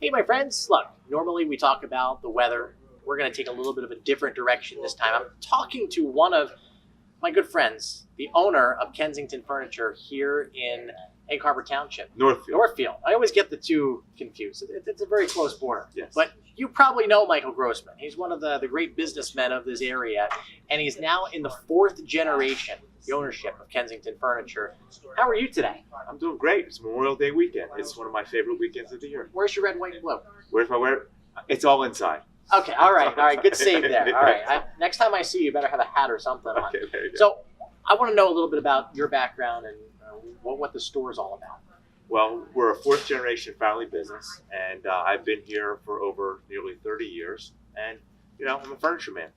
Hey, my friends. Look, normally we talk about the weather. We're going to take a little bit of a different direction this time. I'm talking to one of my good friends, the owner of Kensington Furniture here in Egg Harbor Township. Northfield. Northfield. I always get the two confused. It's a very close border. Yes. But you probably know Michael Grossman. He's one of the great businessmen of this area, and he's now in the fourth generation, the ownership of Kensington Furniture. How are you today? I'm doing great. It's Memorial Day weekend. It's one of my favorite weekends of the year. Where's your red, white, and blue? Where's my wear? It's all inside. Okay, all right. Good save there. All right. Next time I see you, you better have a hat or something on. Okay, there you go. So I want to know a little bit about your background and what the store is all about. Well, we're a fourth generation family business, and I've been here for over nearly 30 years. And, I'm a furniture man.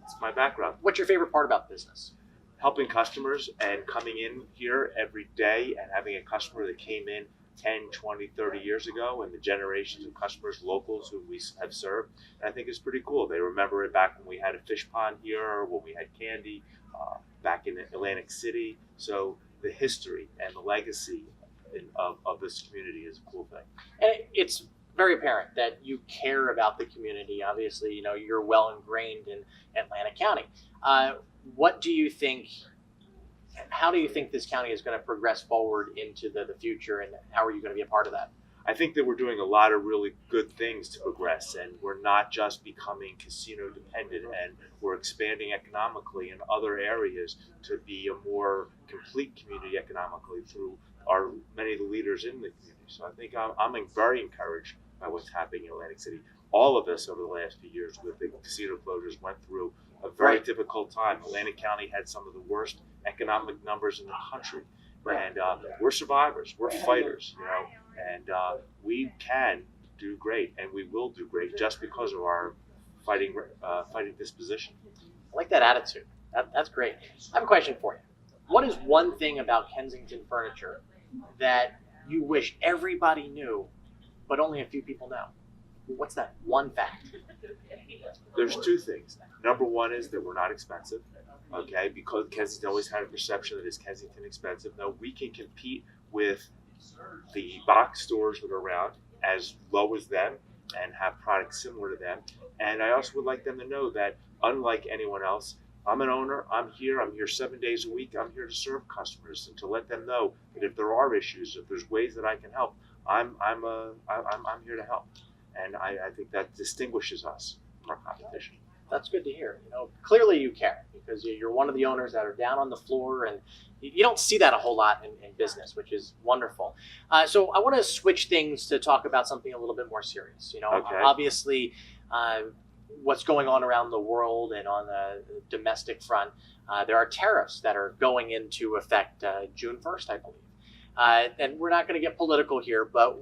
It's my background. What's your favorite part about business? Helping customers and coming in here every day and having a customer that came in 10, 20, 30 years ago, and the generations of customers, locals who we have served. And I think it's pretty cool. They remember it back when we had a fish pond here, or when we had candy back in Atlantic City. So the history and the legacy of this community is a cool thing. And it's very apparent that you care about the community. Obviously, you're well ingrained in Atlantic County. What do you think? How do you think this county is going to progress forward into the future, and how are you going to be a part of that? I think that we're doing a lot of really good things to progress, and we're not just becoming casino dependent, and we're expanding economically in other areas to be a more complete community economically through many of the leaders in the community. So I think I'm very encouraged by what's happening in Atlantic City. All of us over the last few years with the casino closures went through a very difficult time. Atlantic County had some of the worst economic numbers in the country. And we're survivors, we're fighters, and we can do great, and we will do great just because of our fighting disposition. I like that attitude. That's great. I have a question for you. What is one thing about Kensington Furniture that you wish everybody knew, but only a few people know? What's that one fact? There's two things. Number one is that we're not expensive, okay? Because Kensington always had a perception that is Kensington expensive. No, we can compete with the box stores that are around as low as them and have products similar to them. And I also would like them to know that unlike anyone else, I'm an owner, I'm here 7 days a week, I'm here to serve customers and to let them know that if there are issues, if there's ways that I can help, I'm here to help. And I think that distinguishes us from our competition. That's good to hear. Clearly you care, because you're one of the owners that are down on the floor, and you don't see that a whole lot in business, which is wonderful. So I want to switch things to talk about something a little bit more serious. Okay. Obviously, what's going on around the world and on the domestic front, there are tariffs that are going into effect June 1st, I believe. And we're not going to get political here, but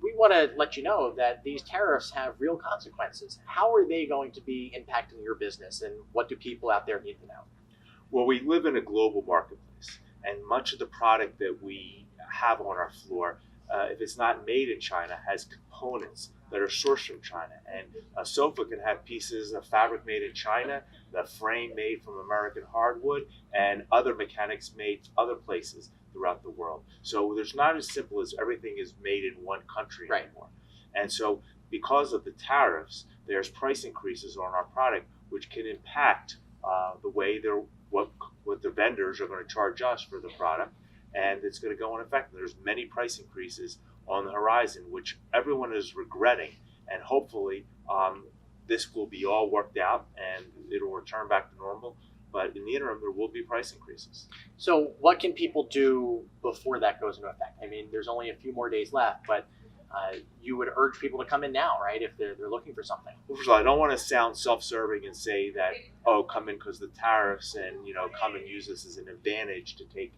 we want to let you know that these tariffs have real consequences. How are they going to be impacting your business, and what do people out there need to know? Well, we live in a global marketplace, and much of the product that we have on our floor, if it's not made in China, has components that are sourced from China. And a sofa can have pieces of fabric made in China, the frame made from American hardwood, and other mechanics made other places throughout the world. So there's not as simple as everything is made in one country anymore. And so because of the tariffs, there's price increases on our product, which can impact the way what the vendors are going to charge us for the product, and it's going to go in effect. There's many price increases on the horizon, which everyone is regretting, and hopefully this will be all worked out and it'll return back to normal. But in the interim, there will be price increases. So what can people do before that goes into effect? I mean, there's only a few more days left, but you would urge people to come in now, right, if they're looking for something? Well, first of all, I don't want to sound self-serving and say that, come in because of the tariffs and, come and use this as an advantage to take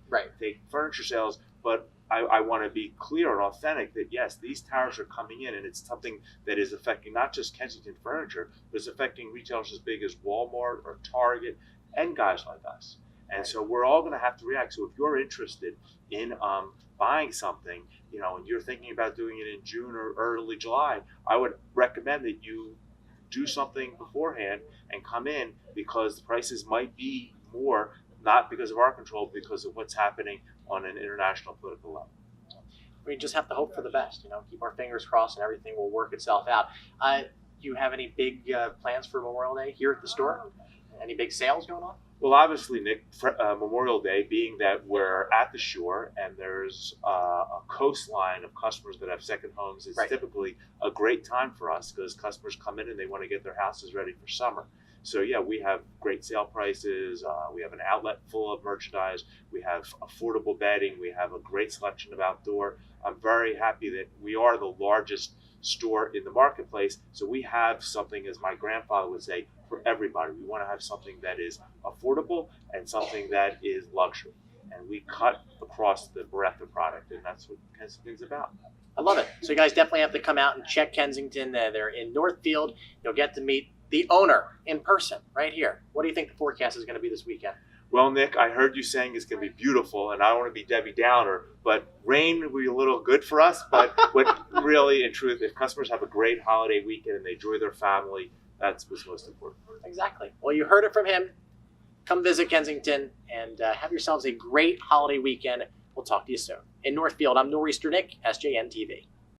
furniture sales. But I want to be clear and authentic that, yes, these tariffs are coming in, and it's something that is affecting not just Kensington Furniture, but it's affecting retailers as big as Walmart or Target and guys like us. And so we're all going to have to react. So if you're interested in buying something, and you're thinking about doing it in June or early July, I would recommend that you do something beforehand and come in, because the prices might be more, not because of our control, because of what's happening on an international political level. We just have to hope for the best, keep our fingers crossed and everything will work itself out. Do you have any big plans for Memorial Day here at the store? Any big sales going on? Well, obviously, Nick, Memorial Day being that we're at the shore and there's a coastline of customers that have second homes, it's Right. typically a great time for us because customers come in and they want to get their houses ready for summer. So yeah, we have great sale prices. We have an outlet full of merchandise. We have affordable bedding. We have a great selection of outdoor. I'm very happy that we are the largest store in the marketplace. So we have something, as my grandfather would say, for everybody. We want to have something that is affordable and something that is luxury. And we cut across the breadth of product, and that's what Kensington's about. I love it. So you guys definitely have to come out and check Kensington. They're in Northfield. You'll get to meet the owner in person right here. What do you think the forecast is going to be this weekend? Well, Nick, I heard you saying it's going to be beautiful, and I don't want to be Debbie Downer, but rain will be a little good for us. But what really, in truth, if customers have a great holiday weekend and they enjoy their family, that's what's most important. Exactly. Well, you heard it from him. Come visit Kensington and have yourselves a great holiday weekend. We'll talk to you soon. In Northfield, I'm Nor'easter Nick, SJN TV.